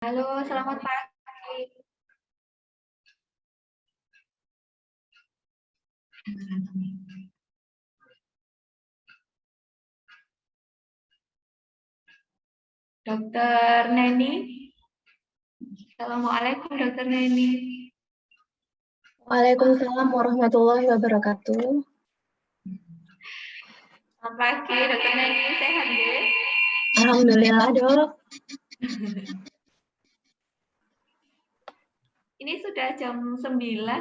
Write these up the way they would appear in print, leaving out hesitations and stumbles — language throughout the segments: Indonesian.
Halo, selamat pagi. Dokter Neni. Assalamualaikum, Dokter Neni. Waalaikumsalam warahmatullahi wabarakatuh. Selamat pagi, Dokter Neni. Sehat, Bu? Alhamdulillah, Dok. Ini sudah jam 9,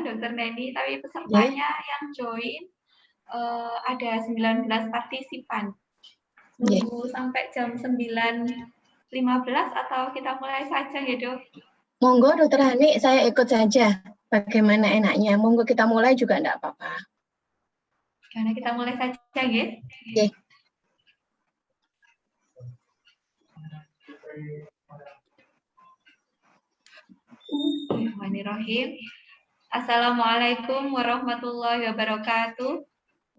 Dokter Neni, tapi pesertanya yang join ada 19 partisipan. Tunggu sampai jam 9.15 atau kita mulai saja ya, Dok? Monggo, Dokter Hani, saya ikut saja. Bagaimana enaknya? Monggo kita mulai juga enggak apa-apa. Karena kita mulai saja, ya? Bismillahirrahmanirrahim. Assalamualaikum warahmatullahi wabarakatuh.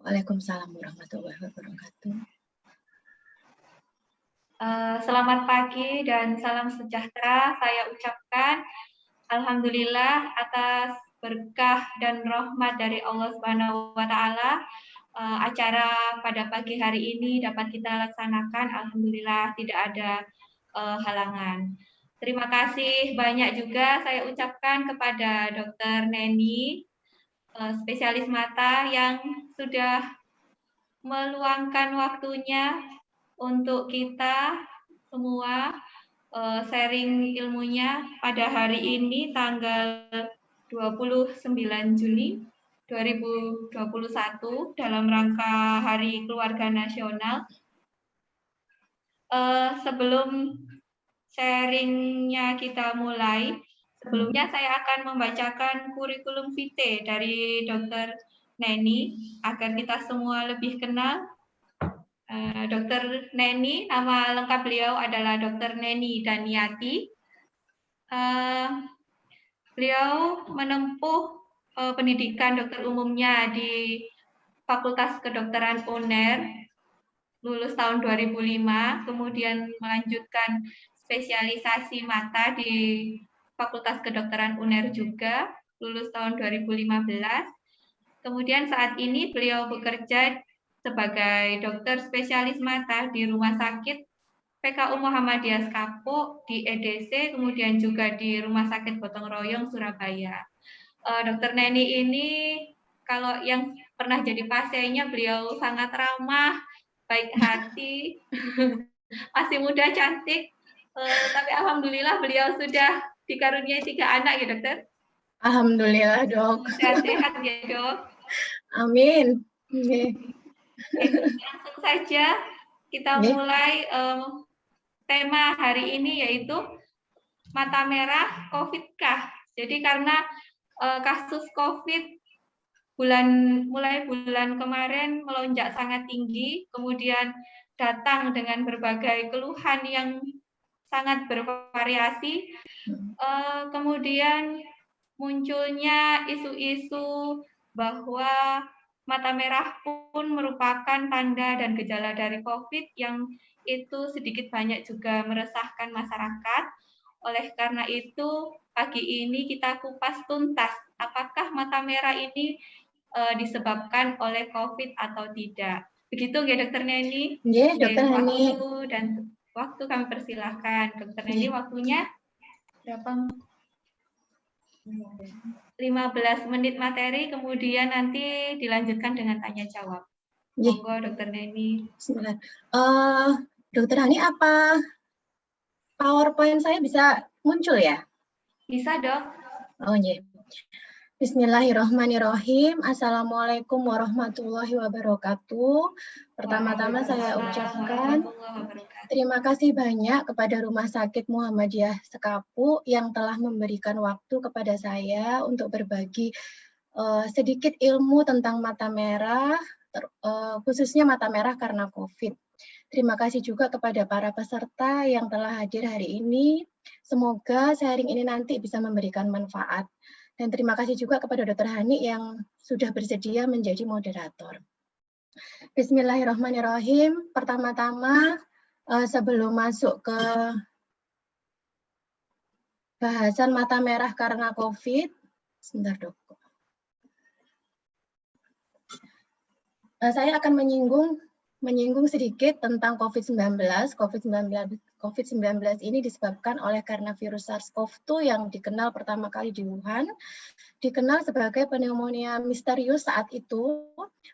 Waalaikumsalam warahmatullahi wabarakatuh. Selamat pagi dan salam sejahtera saya ucapkan. Alhamdulillah atas berkah dan rahmat dari Allah Subhanahu wa taala. Acara pada pagi hari ini dapat kita laksanakan. Alhamdulillah tidak ada halangan. Terima kasih banyak juga saya ucapkan kepada Dokter Neni, spesialis mata yang sudah meluangkan waktunya untuk kita semua sharing ilmunya pada hari ini tanggal 29 Juni 2021 dalam rangka Hari Keluarga Nasional. Sebelum sharingnya kita mulai, sebelumnya saya akan membacakan kurikulum vitae dari Dokter Neni agar kita semua lebih kenal. Dokter Neni, nama lengkap beliau adalah Dokter Neni Daniati. Beliau menempuh pendidikan dokter umumnya di Fakultas Kedokteran UNER, lulus tahun 2005, kemudian melanjutkan spesialisasi mata di Fakultas Kedokteran UNER juga, lulus tahun 2015. Kemudian saat ini beliau bekerja sebagai dokter spesialis mata di Rumah Sakit PKU Muhammadiyah Kapuk di EDC, kemudian juga di Rumah Sakit Gotong Royong Surabaya. Dokter Neni ini kalau yang pernah jadi pasiennya beliau sangat ramah, baik hati, masih muda, cantik, tapi alhamdulillah beliau sudah dikaruniai 3 anak ya dokter. Alhamdulillah, Dok. Sehat-sehat ya dok. Amin. Langsung saja kita mulai tema hari ini yaitu mata merah COVID-kah. Jadi karena kasus COVID mulai bulan kemarin melonjak sangat tinggi, kemudian datang dengan berbagai keluhan yang sangat bervariasi, kemudian munculnya isu-isu bahwa mata merah pun merupakan tanda dan gejala dari COVID yang itu sedikit banyak juga meresahkan masyarakat. Oleh karena itu, pagi ini kita kupas tuntas, apakah mata merah ini disebabkan oleh COVID atau tidak. Begitu ya Dokter Neni? Iya, Dokter Neni. Waktu kami persilahkan. Dokter Neni waktunya berapa? 15 menit materi, kemudian nanti dilanjutkan dengan tanya jawab. Monggo Dokter Neni. Dokter Hani, apa PowerPoint saya bisa muncul ya? Bisa, Dok. Oh, iya. Bismillahirrahmanirrahim. Assalamualaikum warahmatullahi wabarakatuh. Pertama-tama saya ucapkan terima kasih banyak kepada Rumah Sakit Muhammadiyah Sekapuk yang telah memberikan waktu kepada saya untuk berbagi sedikit ilmu tentang mata merah, khususnya mata merah karena COVID. Terima kasih juga kepada para peserta yang telah hadir hari ini. Semoga sharing ini nanti bisa memberikan manfaat. Dan terima kasih juga kepada Dr. Hani yang sudah bersedia menjadi moderator. Bismillahirrahmanirrahim. Pertama-tama, sebelum masuk ke bahasan mata merah karena COVID. Sebentar, Dok. Saya akan menyinggung sedikit tentang COVID-19. COVID-19 ini disebabkan oleh karena virus SARS-CoV-2 yang dikenal pertama kali di Wuhan, dikenal sebagai pneumonia misterius saat itu.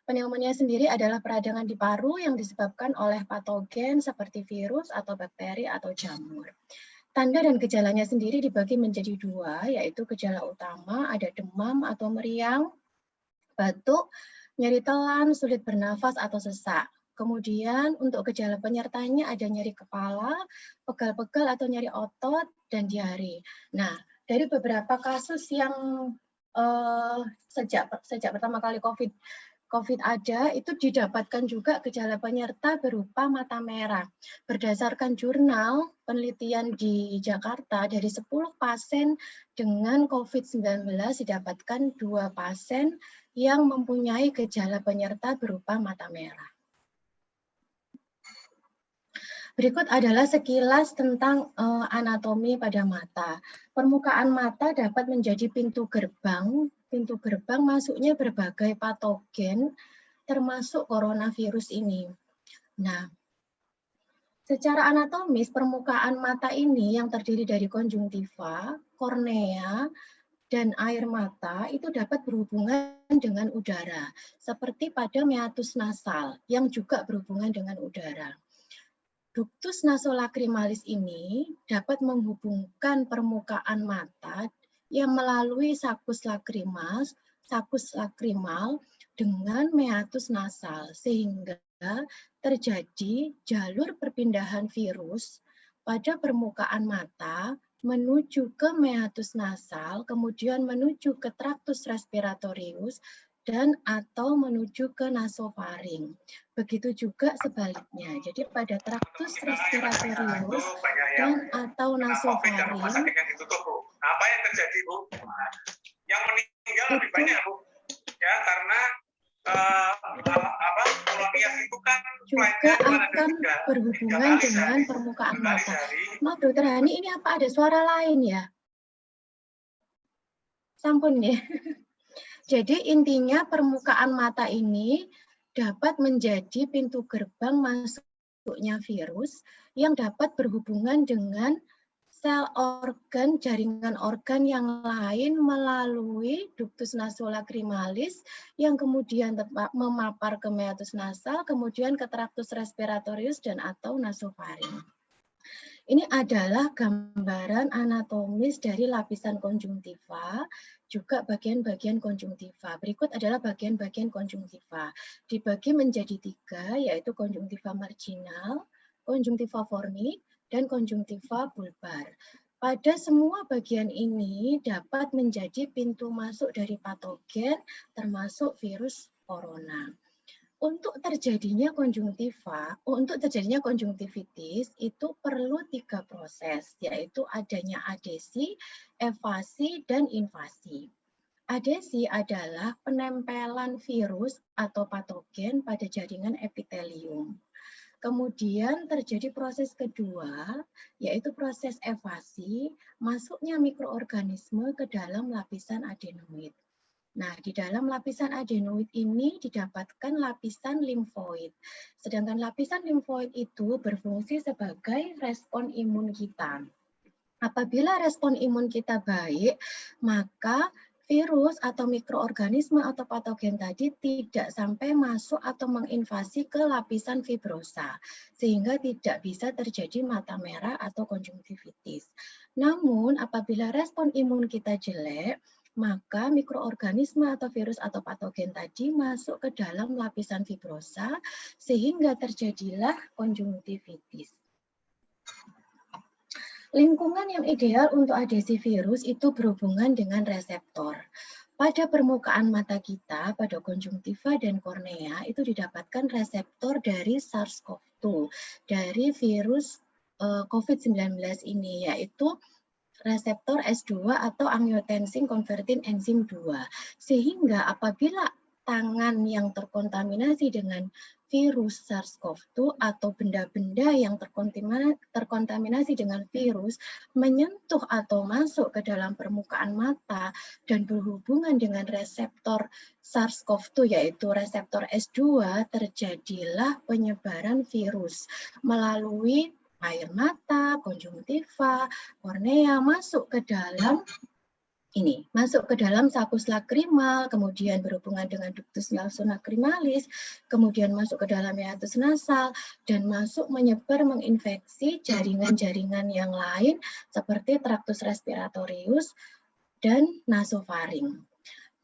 Pneumonia sendiri adalah peradangan di paru yang disebabkan oleh patogen seperti virus atau bakteri atau jamur. Tanda dan gejalanya sendiri dibagi menjadi dua, yaitu gejala utama ada demam atau meriang, batuk, nyeri telan, sulit bernafas atau sesak. Kemudian untuk gejala penyertanya ada nyeri kepala, pegal-pegal atau nyeri otot, dan diare. Nah, dari beberapa kasus yang sejak pertama kali COVID ada, itu didapatkan juga gejala penyerta berupa mata merah. Berdasarkan jurnal penelitian di Jakarta, dari 10 pasien dengan COVID-19 didapatkan 2 pasien yang mempunyai gejala penyerta berupa mata merah. Berikut adalah sekilas tentang anatomi pada mata. Permukaan mata dapat menjadi pintu gerbang masuknya berbagai patogen, termasuk coronavirus ini. Nah, secara anatomis, permukaan mata ini yang terdiri dari konjungtiva, kornea, dan air mata itu dapat berhubungan dengan udara, seperti pada meatus nasal yang juga berhubungan dengan udara. Ductus nasolacrimalis ini dapat menghubungkan permukaan mata yang melalui sakus lakrimal dengan meatus nasal, sehingga terjadi jalur perpindahan virus pada permukaan mata menuju ke meatus nasal, kemudian menuju ke traktus respiratorius, dan atau menuju ke nasofaring. Begitu juga sebaliknya. Jadi pada traktus respiratorius dan atau nasofaring. Apa yang terjadi, Bu? Yang meninggal lebih banyak, Bu. Ya, karena pneumonia itu kan juga akan berhubungan dengan permukaan mata. Maaf, Dokter Hani, ini apa ada suara lain ya? Sampun ya. Jadi intinya permukaan mata ini dapat menjadi pintu gerbang masuknya virus yang dapat berhubungan dengan sel organ, jaringan organ yang lain melalui ductus nasolacrimalis yang kemudian memapar ke meatus nasal, kemudian ke traktus respiratorius dan atau nasofaring. Ini adalah gambaran anatomis dari lapisan konjungtiva, juga bagian-bagian konjungtiva. Berikut adalah bagian-bagian konjungtiva. Dibagi menjadi 3, yaitu konjungtiva marginal, konjungtiva fornix, dan konjungtiva bulbar. Pada semua bagian ini dapat menjadi pintu masuk dari patogen, termasuk virus corona. Untuk terjadinya konjungtivitis itu perlu 3 proses, yaitu adanya adesi, evasi, dan invasi. Adesi adalah penempelan virus atau patogen pada jaringan epitelium. Kemudian terjadi proses kedua, yaitu proses evasi, masuknya mikroorganisme ke dalam lapisan adenoid. Nah, di dalam lapisan adenoid ini didapatkan lapisan limfoid. Sedangkan lapisan limfoid itu berfungsi sebagai respon imun kita. Apabila respon imun kita baik, maka virus atau mikroorganisme atau patogen tadi tidak sampai masuk atau menginvasi ke lapisan fibrosa, sehingga tidak bisa terjadi mata merah atau konjungtivitis. Namun, apabila respon imun kita jelek, maka mikroorganisme atau virus atau patogen tadi masuk ke dalam lapisan fibrosa sehingga terjadilah konjungtivitis. Lingkungan yang ideal untuk adesi virus itu berhubungan dengan reseptor. Pada permukaan mata kita, pada konjungtiva dan kornea itu didapatkan reseptor dari SARS-CoV-2, dari virus COVID-19 ini, yaitu reseptor S2 atau angiotensin converting enzim 2. Sehingga apabila tangan yang terkontaminasi dengan virus SARS-CoV-2 atau benda-benda yang terkontaminasi dengan virus menyentuh atau masuk ke dalam permukaan mata dan berhubungan dengan reseptor SARS-CoV-2 yaitu reseptor S2, terjadilah penyebaran virus melalui air mata, konjungtiva, kornea masuk ke dalam sakus lakrimal, kemudian berhubungan dengan ductus nasolacrimalis, kemudian masuk ke dalam hiatus nasal, dan masuk menyebar menginfeksi jaringan-jaringan yang lain seperti traktus respiratorius dan nasofaring.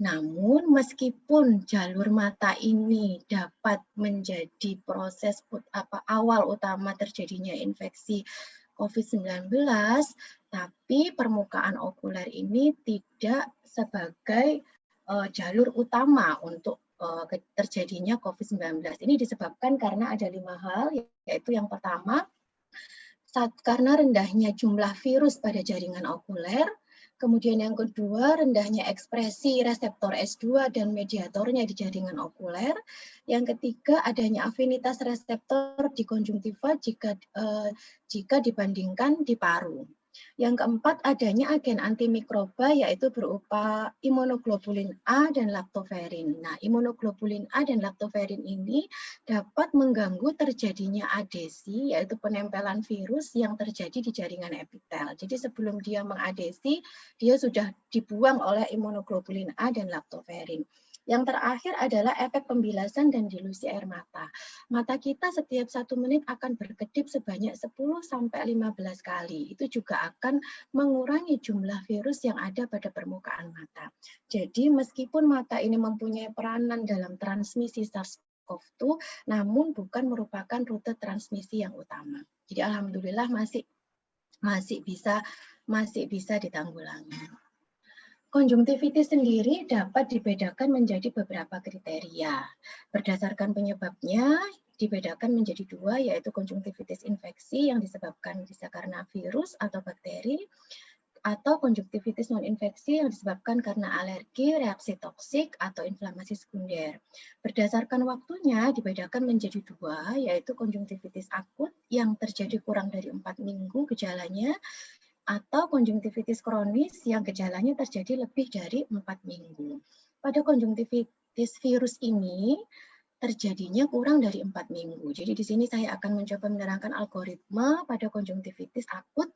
Namun meskipun jalur mata ini dapat menjadi proses awal utama terjadinya infeksi COVID-19, tapi permukaan okuler ini tidak sebagai jalur utama untuk terjadinya COVID-19. Ini disebabkan karena ada 5 hal, yaitu yang pertama, karena rendahnya jumlah virus pada jaringan okuler. Kemudian yang kedua, rendahnya ekspresi reseptor S2 dan mediatornya di jaringan okuler. Yang ketiga, adanya afinitas reseptor di konjungtiva jika dibandingkan di paru. Yang keempat, adanya agen antimikroba yaitu berupa imunoglobulin A dan lactoferrin. Nah, imunoglobulin A dan lactoferrin ini dapat mengganggu terjadinya adesi, yaitu penempelan virus yang terjadi di jaringan epitel. Jadi sebelum dia mengadesi, dia sudah dibuang oleh imunoglobulin A dan lactoferrin. Yang terakhir adalah efek pembilasan dan dilusi air mata. Mata kita setiap 1 menit akan berkedip sebanyak 10-15 kali. Itu juga akan mengurangi jumlah virus yang ada pada permukaan mata. Jadi meskipun mata ini mempunyai peranan dalam transmisi SARS-CoV-2, namun bukan merupakan rute transmisi yang utama. Jadi alhamdulillah masih bisa ditanggulangi. Konjungtivitis sendiri dapat dibedakan menjadi beberapa kriteria. Berdasarkan penyebabnya, dibedakan menjadi 2, yaitu konjungtivitis infeksi yang disebabkan bisa karena virus atau bakteri, atau konjungtivitis non-infeksi yang disebabkan karena alergi, reaksi toksik, atau inflamasi sekunder. Berdasarkan waktunya, dibedakan menjadi 2, yaitu konjungtivitis akut yang terjadi kurang dari 4 minggu gejalanya, atau konjungtivitis kronis yang gejalanya terjadi lebih dari 4 minggu. Pada konjungtivitis virus ini terjadinya kurang dari 4 minggu. Jadi di sini saya akan mencoba menerangkan algoritma pada konjungtivitis akut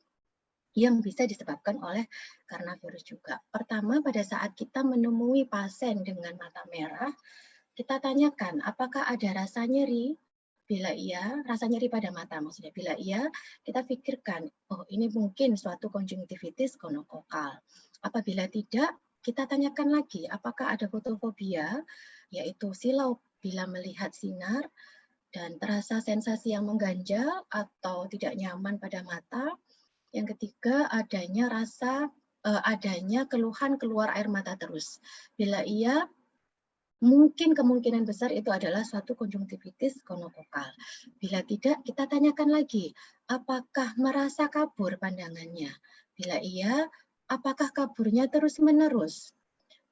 yang bisa disebabkan oleh karena virus juga. Pertama, pada saat kita menemui pasien dengan mata merah, kita tanyakan apakah ada rasa nyeri. Bila iya, rasa nyeri pada mata maksudnya. Bila iya, kita pikirkan, oh ini mungkin suatu konjungtivitis gonokokal. Apabila tidak, kita tanyakan lagi, apakah ada fotofobia, yaitu silau bila melihat sinar, dan terasa sensasi yang mengganjal atau tidak nyaman pada mata. Yang ketiga, adanya keluhan keluar air mata terus. Bila iya, mungkin kemungkinan besar itu adalah suatu konjungtivitis gonokokal. Bila tidak, kita tanyakan lagi, apakah merasa kabur pandangannya? Bila iya, apakah kaburnya terus-menerus?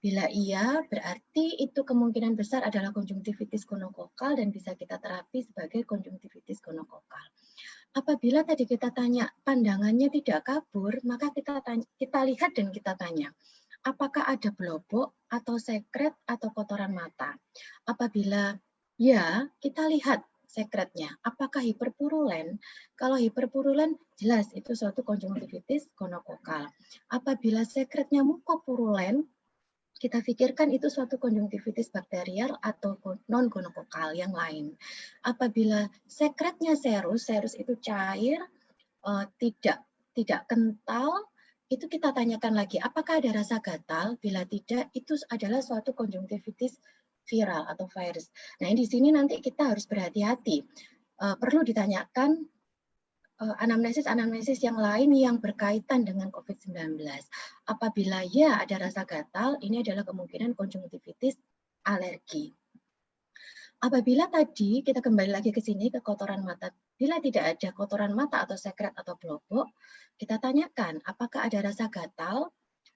Bila iya, berarti itu kemungkinan besar adalah konjungtivitis gonokokal dan bisa kita terapi sebagai konjungtivitis gonokokal. Apabila tadi kita tanya pandangannya tidak kabur, maka kita lihat dan kita tanya, apakah ada belobok atau sekret atau kotoran mata? Apabila ya, kita lihat sekretnya. Apakah hiperpurulen? Kalau hiperpurulen, jelas itu suatu konjungtivitis gonokokal. Apabila sekretnya mukopurulen, kita pikirkan itu suatu konjungtivitis bakterial atau non-gonokokal yang lain. Apabila sekretnya serus itu cair, tidak kental, itu kita tanyakan lagi, apakah ada rasa gatal? Bila tidak, itu adalah suatu konjungtivitis viral atau virus. Nah, di sini nanti kita harus berhati-hati. Perlu ditanyakan anamnesis yang lain yang berkaitan dengan COVID-19. Apabila ya ada rasa gatal, ini adalah kemungkinan konjungtivitis alergi. Apabila tadi kita kembali lagi ke sini ke kotoran mata, bila tidak ada kotoran mata atau sekret atau belobok, kita tanyakan apakah ada rasa gatal.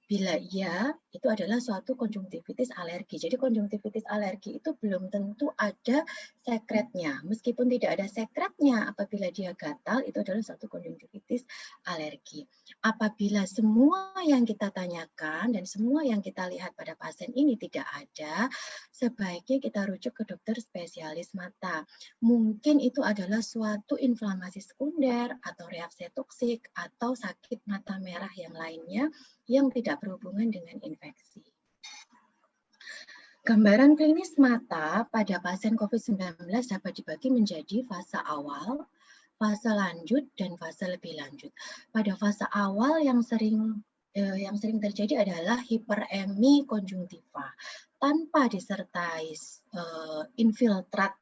Bila iya, itu adalah suatu konjungtivitis alergi. Jadi konjungtivitis alergi itu belum tentu ada sekretnya. Meskipun tidak ada sekretnya, apabila dia gatal, itu adalah suatu konjungtivitis alergi. Apabila semua yang kita tanyakan dan semua yang kita lihat pada pasien ini tidak ada, sebaiknya kita rujuk ke dokter spesialis mata. Mungkin itu adalah suatu inflamasi sekunder atau reaksi toksik atau sakit mata merah yang lainnya yang tidak berhubungan dengan infeksi. Gambaran klinis mata pada pasien COVID-19 dapat dibagi menjadi fase awal, fase lanjut, dan fase lebih lanjut. Pada fase awal yang sering terjadi adalah hiperemi konjungtiva tanpa disertai infiltrat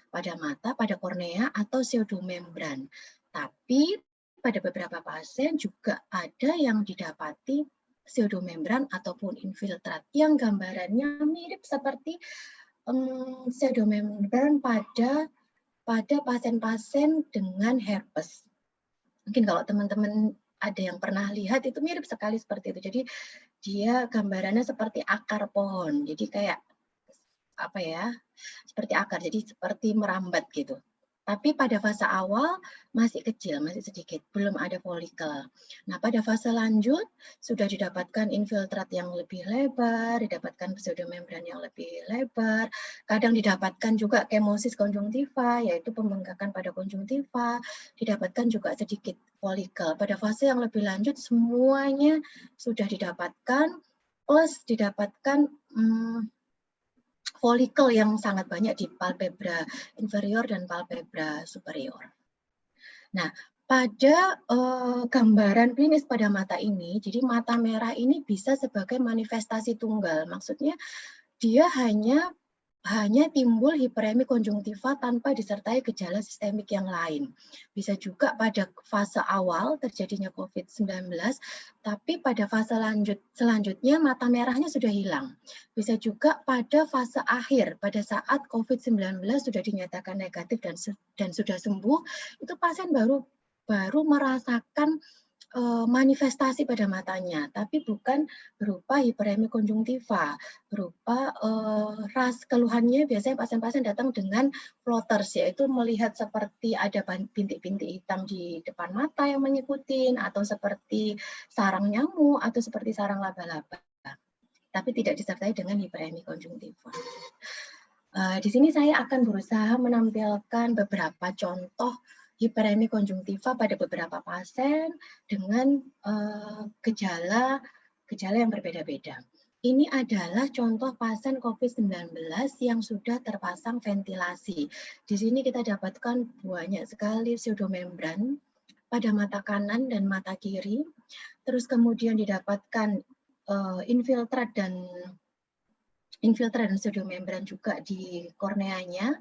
pada mata, pada kornea, atau pseudomembran. Tapi pada beberapa pasien juga ada yang didapati pseudomembran ataupun infiltrat yang gambarannya mirip seperti pseudomembran pada pasien-pasien dengan herpes. Mungkin kalau teman-teman ada yang pernah lihat itu mirip sekali seperti itu. Jadi dia gambarannya seperti akar pohon. Jadi kayak apa ya? Seperti akar. Jadi seperti merambat gitu. Tapi pada fase awal masih kecil, masih sedikit, belum ada folikel. Nah, pada fase lanjut sudah didapatkan infiltrat yang lebih lebar, didapatkan pseudomembran yang lebih lebar, kadang didapatkan juga kemosis konjungtiva, yaitu pembengkakan pada konjungtiva, didapatkan juga sedikit folikel. Pada fase yang lebih lanjut semuanya sudah didapatkan, plus didapatkan folikel yang sangat banyak di palpebra inferior dan palpebra superior. Nah, pada gambaran klinis pada mata ini, jadi mata merah ini bisa sebagai manifestasi tunggal. Maksudnya dia hanya timbul hiperemi konjungtiva tanpa disertai gejala sistemik yang lain. Bisa juga pada fase awal terjadinya COVID-19, tapi pada fase selanjutnya mata merahnya sudah hilang. Bisa juga pada fase akhir, pada saat COVID-19 sudah dinyatakan negatif dan sudah sembuh, itu pasien baru merasakan manifestasi pada matanya, tapi bukan berupa hiperemi konjungtiva, berupa keluhannya biasanya pasien-pasien datang dengan floaters, yaitu melihat seperti ada bintik-bintik hitam di depan mata yang mengikuti, atau seperti sarang nyamuk, atau seperti sarang laba-laba, tapi tidak disertai dengan hiperemi konjungtiva. Di sini saya akan berusaha menampilkan beberapa contoh hiperemi konjungtiva pada beberapa pasien dengan gejala yang berbeda-beda. Ini adalah contoh pasien COVID-19 yang sudah terpasang ventilasi. Di sini kita dapatkan banyak sekali pseudomembran pada mata kanan dan mata kiri. Terus kemudian didapatkan infiltrat dan pseudomembran juga di korneanya.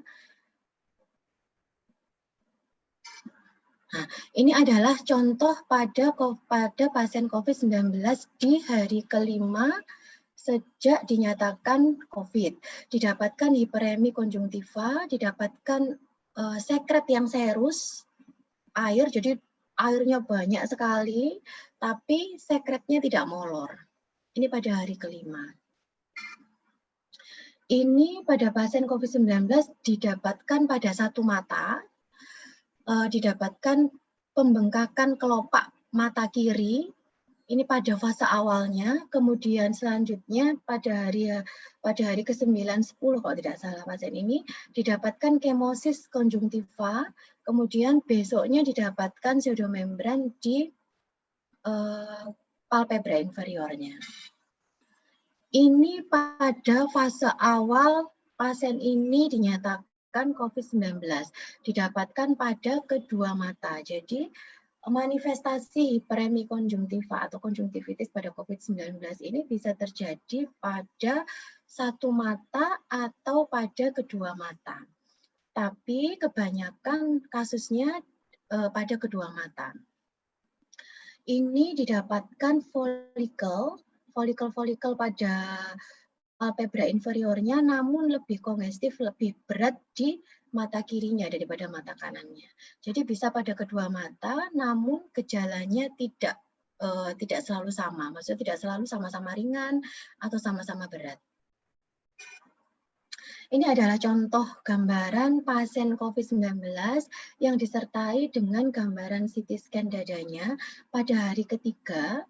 Nah, ini adalah contoh pada pasien COVID-19 di hari kelima sejak dinyatakan COVID. Didapatkan hiperemi konjungtiva, didapatkan sekret yang serus, air, jadi airnya banyak sekali, tapi sekretnya tidak molor. Ini pada hari kelima. Ini pada pasien COVID-19 didapatkan pada satu mata, didapatkan pembengkakan kelopak mata kiri, ini pada fase awalnya, kemudian selanjutnya pada hari ke-9-10 kalau tidak salah pasien ini didapatkan kemosis konjungtiva, kemudian besoknya didapatkan pseudomembran di palpebra inferiornya. Ini pada fase awal pasien ini dinyatakan COVID-19, didapatkan pada kedua mata. Jadi manifestasi hiperemi konjungtiva atau konjungtivitis pada COVID-19 ini bisa terjadi pada satu mata atau pada kedua mata. Tapi kebanyakan kasusnya pada kedua mata. Ini didapatkan folikel pada palpebra inferiornya, namun lebih kongestif, lebih berat di mata kirinya daripada mata kanannya. Jadi bisa pada kedua mata, namun gejalanya tidak tidak selalu sama, maksudnya tidak selalu sama-sama ringan atau sama-sama berat. Ini adalah contoh gambaran pasien COVID-19 yang disertai dengan gambaran CT scan dadanya pada hari ketiga.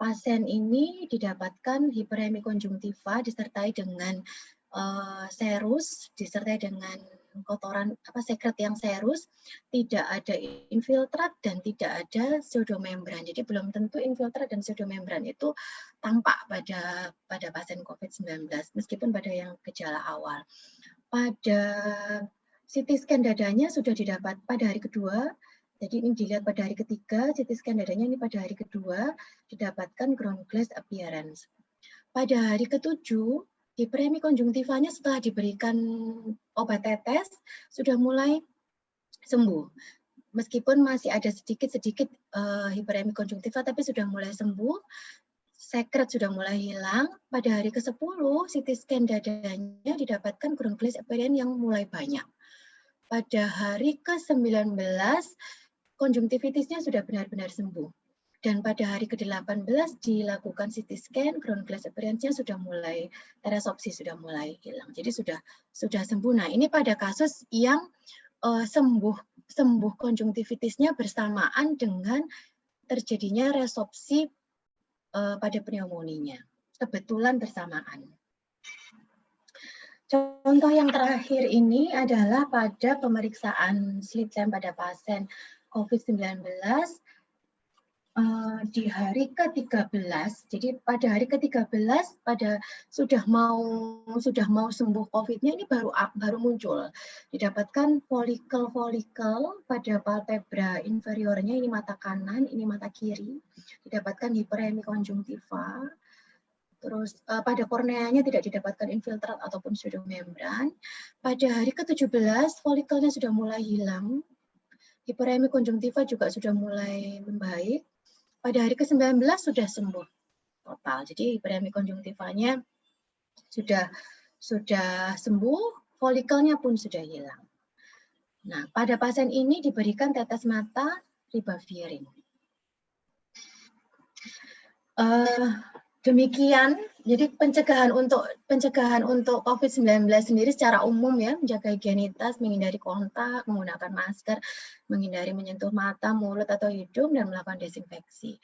Pasien ini didapatkan hiperemi konjungtiva disertai dengan serus, disertai dengan kotoran sekret yang serus, tidak ada infiltrat dan tidak ada pseudomembran. Jadi belum tentu infiltrat dan pseudomembran itu tampak pada pasien COVID-19 meskipun pada yang gejala awal. Pada CT scan dadanya sudah didapat pada hari kedua. Jadi ini dilihat pada hari ketiga, CT scan dadanya ini pada hari kedua didapatkan ground glass appearance. Pada hari ketujuh, hiperemi konjungtivanya setelah diberikan obat tetes sudah mulai sembuh. Meskipun masih ada sedikit-sedikit hiperemi konjungtiva, tapi sudah mulai sembuh. Sekret sudah mulai hilang. Pada hari ke-10, CT scan dadanya didapatkan ground glass appearance yang mulai banyak. Pada hari ke-19, konjungtivitisnya sudah benar-benar sembuh. Dan pada hari ke-18 dilakukan CT scan, ground glass appearance-nya sudah mulai, teresopsi sudah mulai hilang. Jadi sudah sembuh. Nah, ini pada kasus yang sembuh konjungtivitisnya bersamaan dengan terjadinya resopsi pada pneumonia. Kebetulan bersamaan. Contoh yang terakhir ini adalah pada pemeriksaan slit lamp pada pasien COVID-19 di hari ke-13. Jadi pada hari ke-13 sudah mau sembuh COVID-nya ini baru muncul. Didapatkan folikel pada palpebra inferiornya, ini mata kanan, ini mata kiri. Didapatkan hiperemi konjungtiva. Terus pada korneanya tidak didapatkan infiltrat ataupun pseudomembran. Pada hari ke-17 folikelnya sudah mulai hilang. Hiperemi konjungtiva juga sudah mulai membaik. Pada hari ke-19 sudah sembuh total. Jadi hiperemi konjungtivanya sudah sembuh, folikelnya pun sudah hilang. Nah, pada pasien ini diberikan tetes mata ribavirin. Demikian, jadi pencegahan untuk COVID-19 sendiri secara umum ya, menjaga higienitas, menghindari kontak, menggunakan masker, menghindari menyentuh mata, mulut atau hidung dan melakukan desinfeksi.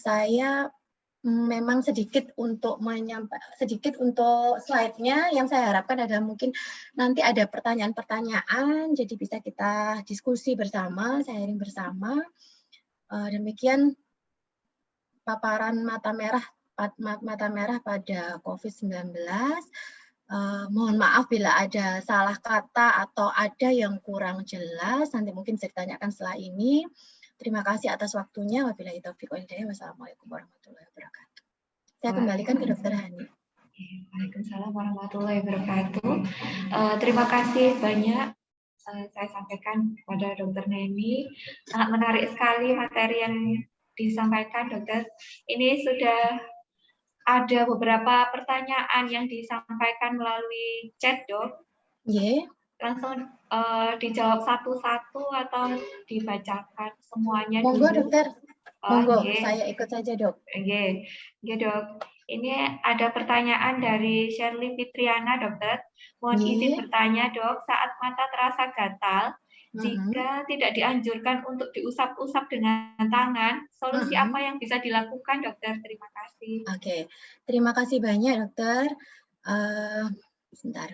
Saya memang sedikit untuk slide-nya, yang saya harapkan adalah mungkin nanti ada pertanyaan-pertanyaan, jadi bisa kita diskusi bersama, sharing bersama. Demikian paparan mata merah pada COVID-19. Mohon maaf bila ada salah kata atau ada yang kurang jelas, nanti mungkin bisa ditanyakan setelah ini. Terima kasih atas waktunya. Wabillahi taufiq wal hidayah. Wassalamualaikum warahmatullahi wabarakatuh. Saya kembalikan ke Dr. Hani. Waalaikumsalam warahmatullahi wabarakatuh. Terima kasih banyak. Saya sampaikan kepada Dr. Neni. Sangat menarik sekali materi yang disampaikan, Dokter. Ini sudah ada beberapa pertanyaan yang disampaikan melalui chat, Dok. Yeah. Langsung dijawab satu-satu atau dibacakan semuanya Monggo, dulu. Dokter. Monggo, saya ikut saja, Dok. Oke, Dok. Ini ada pertanyaan dari Shirley Fitriana, Dokter. Mohon izin bertanya, Dok. Saat mata terasa gatal, jika tidak dianjurkan untuk diusap-usap dengan tangan, solusi apa yang bisa dilakukan, Dokter? Terima kasih. Oke, terima kasih banyak, Dokter. Sebentar.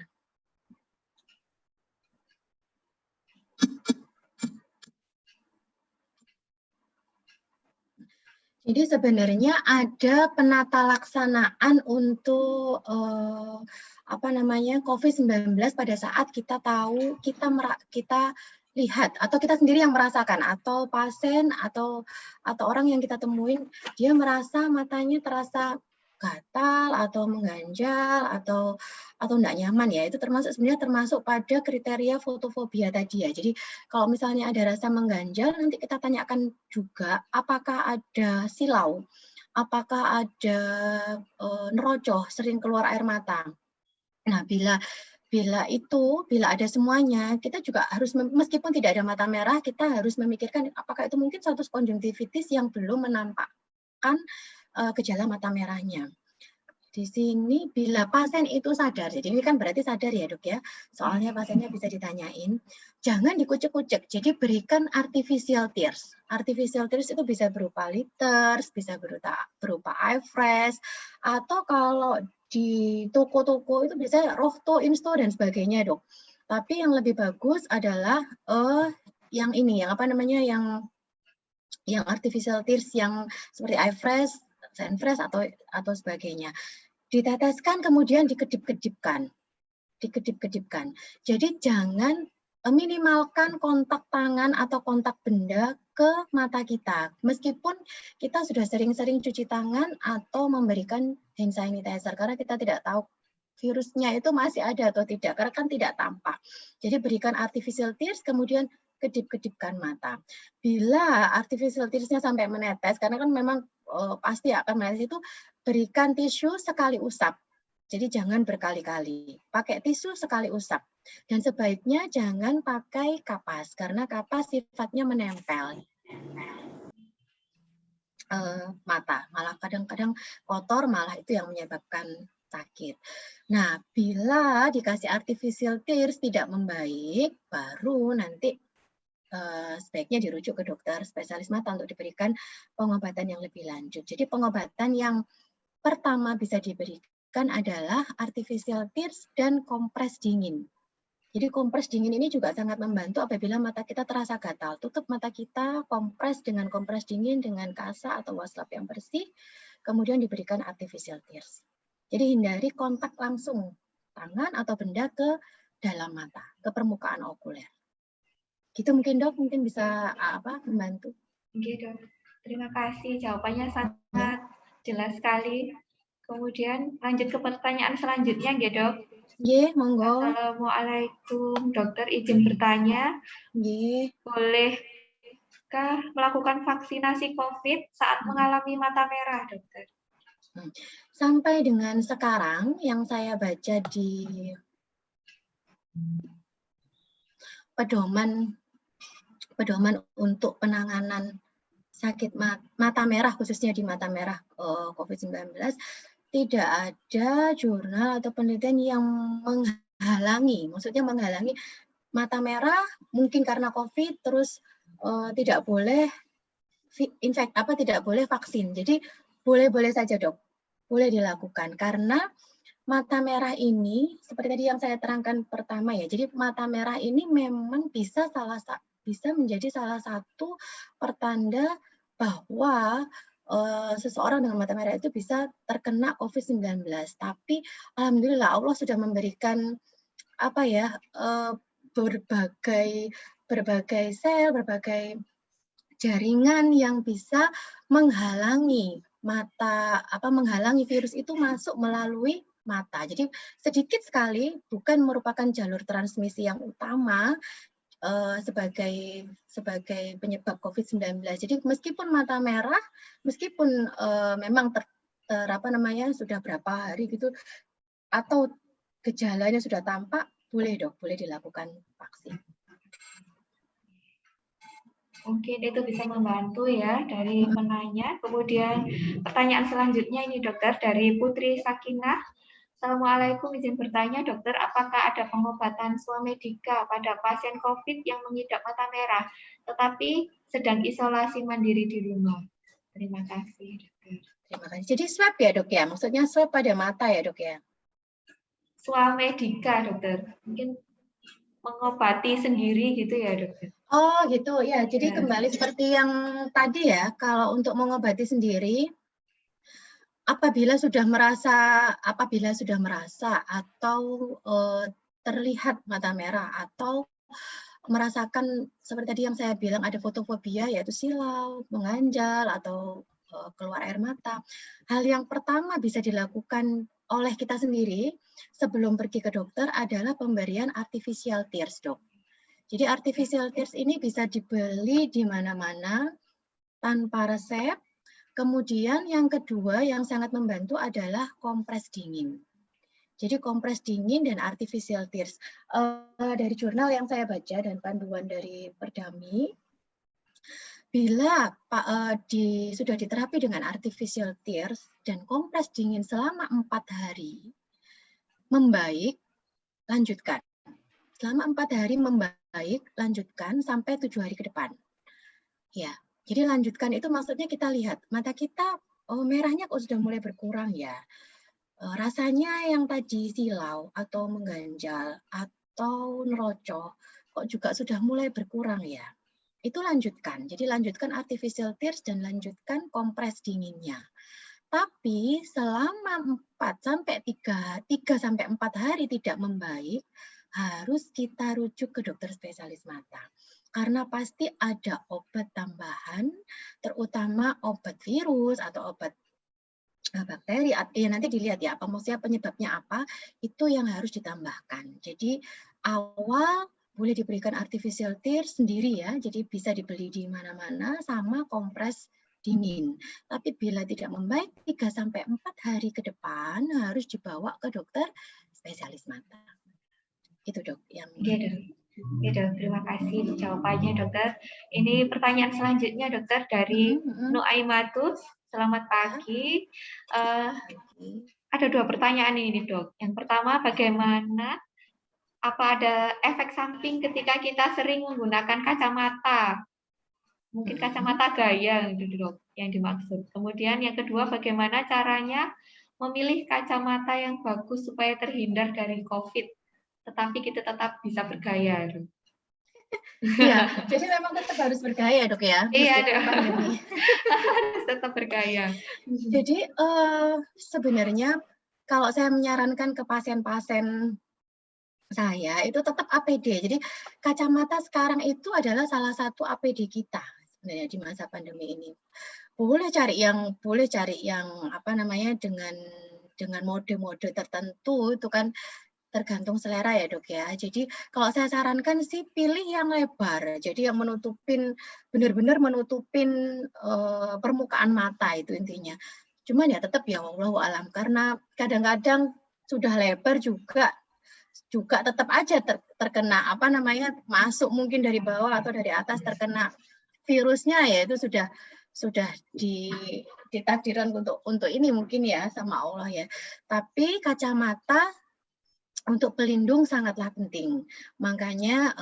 Jadi sebenarnya ada penata laksanaan untuk COVID-19 pada saat kita tahu, kita lihat atau kita sendiri yang merasakan, atau pasien atau orang yang kita temuin dia merasa matanya terasa gatal atau mengganjal atau enggak nyaman ya, itu sebenarnya termasuk pada kriteria fotofobia tadi ya. Jadi kalau misalnya ada rasa mengganjal, nanti kita tanyakan juga apakah ada silau, apakah ada nerocoh, sering keluar air mata. Nah, bila bila ada semuanya, kita juga harus, meskipun tidak ada mata merah, kita harus memikirkan apakah itu mungkin suatu konjungtivitis yang belum menampakkan gejala mata merahnya. Di sini bila pasien itu sadar, jadi ini kan berarti sadar ya dok ya, soalnya pasiennya bisa ditanyain, jangan dikucek-kucek, jadi berikan artificial tears. Artificial tears itu bisa berupa litters, bisa berupa eye fresh, atau kalau di toko-toko itu biasanya Rofto, Insto dan sebagainya dok. Tapi yang lebih bagus adalah yang ini, yang apa namanya, yang artificial tears yang seperti eye fresh, sand fresh atau sebagainya. Diteteskan kemudian dikedip-kedipkan. Jadi jangan minimalkan kontak tangan atau kontak benda ke mata kita. Meskipun kita sudah sering-sering cuci tangan atau memberikan hand sanitizer karena kita tidak tahu virusnya itu masih ada atau tidak, karena kan tidak tampak. Jadi berikan artificial tears, kemudian kedip-kedipkan mata. Bila artificial tears-nya sampai menetes, karena kan memang pasti akan menetes, itu berikan tisu sekali usap. Jadi jangan berkali-kali. Pakai tisu sekali usap. Dan sebaiknya jangan pakai kapas, karena kapas sifatnya menempel mata. Malah kadang-kadang kotor, malah itu yang menyebabkan sakit. Nah, bila dikasih artificial tears tidak membaik, baru nanti sebaiknya dirujuk ke dokter spesialis mata untuk diberikan pengobatan yang lebih lanjut. Jadi pengobatan yang pertama bisa diberikan adalah artificial tears dan kompres dingin. Jadi kompres dingin ini juga sangat membantu apabila mata kita terasa gatal. Tutup mata kita, kompres dengan kompres dingin dengan kasa atau waslap yang bersih, kemudian diberikan artificial tears. Jadi hindari kontak langsung tangan atau benda ke dalam mata, ke permukaan okuler. Gitu mungkin dok, mungkin bisa membantu. Oke dok, terima kasih, jawabannya sangat jelas sekali. Kemudian lanjut ke pertanyaan selanjutnya ya dok. Monggo. Assalamualaikum dokter, izin bertanya. Bolehkah melakukan vaksinasi COVID saat mengalami mata merah dokter? Sampai dengan sekarang yang saya baca di pedoman untuk penanganan sakit mata merah, khususnya di mata merah COVID-19, tidak ada jurnal atau penelitian yang menghalangi mata merah mungkin karena COVID, terus tidak boleh tidak boleh vaksin. Jadi boleh-boleh saja dok, boleh dilakukan karena mata merah ini seperti tadi yang saya terangkan pertama ya. Jadi mata merah ini memang bisa menjadi salah satu pertanda bahwa seseorang dengan mata merah itu bisa terkena COVID-19. Tapi alhamdulillah Allah sudah memberikan berbagai sel, berbagai jaringan yang bisa menghalangi menghalangi virus itu masuk melalui mata. Jadi sedikit sekali, bukan merupakan jalur transmisi yang utama sebagai penyebab COVID-19. Jadi meskipun mata merah, meskipun memang sudah berapa hari gitu atau gejalanya sudah tampak, boleh dok, boleh dilakukan vaksin. Mungkin itu bisa membantu ya dari penanya. Kemudian pertanyaan selanjutnya ini dokter dari Putri Sakinah. Assalamualaikum, izin bertanya dokter, apakah ada pengobatan swamedika pada pasien COVID yang mengidap mata merah, tetapi sedang isolasi mandiri di rumah? Terima kasih dokter. Terima kasih. Jadi swab ya dok ya? Maksudnya swab pada mata ya dok ya? Swamedika dokter, mungkin mengobati sendiri gitu ya dokter? Oh gitu ya, jadi kembali seperti yang tadi ya, kalau untuk mengobati sendiri, apabila sudah merasa atau terlihat mata merah atau merasakan seperti tadi yang saya bilang ada fotofobia, yaitu silau, mengganjal atau keluar air mata, hal yang pertama bisa dilakukan oleh kita sendiri sebelum pergi ke dokter adalah pemberian artificial tears dok. Jadi artificial tears ini bisa dibeli di mana-mana tanpa resep. Kemudian yang kedua yang sangat membantu adalah kompres dingin. Jadi kompres dingin dan artificial tears. Dari jurnal yang saya baca dan panduan dari Perdami, bila sudah diterapi dengan artificial tears dan kompres dingin selama 4 hari, membaik, lanjutkan. Selama 4 hari membaik, lanjutkan sampai 7 hari ke depan. Ya, jadi lanjutkan itu maksudnya kita lihat mata kita, oh merahnya kok sudah mulai berkurang ya. Rasanya yang tadi silau atau mengganjal atau nerocoh kok juga sudah mulai berkurang ya. Itu lanjutkan. Jadi lanjutkan artificial tears dan lanjutkan kompres dinginnya. Tapi selama 3 sampai 4 hari tidak membaik, harus kita rujuk ke dokter spesialis mata. Karena pasti ada obat tambahan, terutama obat virus atau obat bakteri, ya nanti dilihat ya, maksudnya penyebabnya apa, itu yang harus ditambahkan. Jadi awal boleh diberikan artificial tears sendiri ya, jadi bisa dibeli di mana-mana sama kompres dingin. Tapi bila tidak membaik 3-4 hari ke depan harus dibawa ke dokter spesialis mata. Itu dok yang. Ya dok, terima kasih jawabannya dokter. Ini pertanyaan selanjutnya dokter dari Nuaimatus. Selamat pagi. Ada 2 pertanyaan ini dok. Yang pertama, bagaimana apa ada efek samping ketika kita sering menggunakan kacamata? Mungkin kacamata gaya gitu dok yang dimaksud. Kemudian yang kedua, bagaimana caranya memilih kacamata yang bagus supaya terhindar dari COVID, tetapi kita tetap bisa bergaya dok. Iya, jadi memang tetap harus bergaya dok ya. Iya dok. Harus tetap bergaya. Jadi sebenarnya kalau saya menyarankan ke pasien-pasien saya itu tetap APD. Jadi kacamata sekarang itu adalah salah satu APD kita sebenarnya di masa pandemi ini. Boleh cari yang apa namanya dengan mode-mode tertentu itu kan tergantung selera ya dok ya. Jadi kalau saya sarankan sih pilih yang lebar. Jadi yang benar-benar menutupin permukaan mata itu intinya. Cuman ya tetap ya wallahu alam karena kadang-kadang sudah lebar juga tetap aja terkena apa namanya masuk mungkin dari bawah atau dari atas terkena virusnya ya itu sudah ditakdirkan untuk ini mungkin ya sama Allah ya. Tapi kacamata untuk pelindung sangatlah penting. Makanya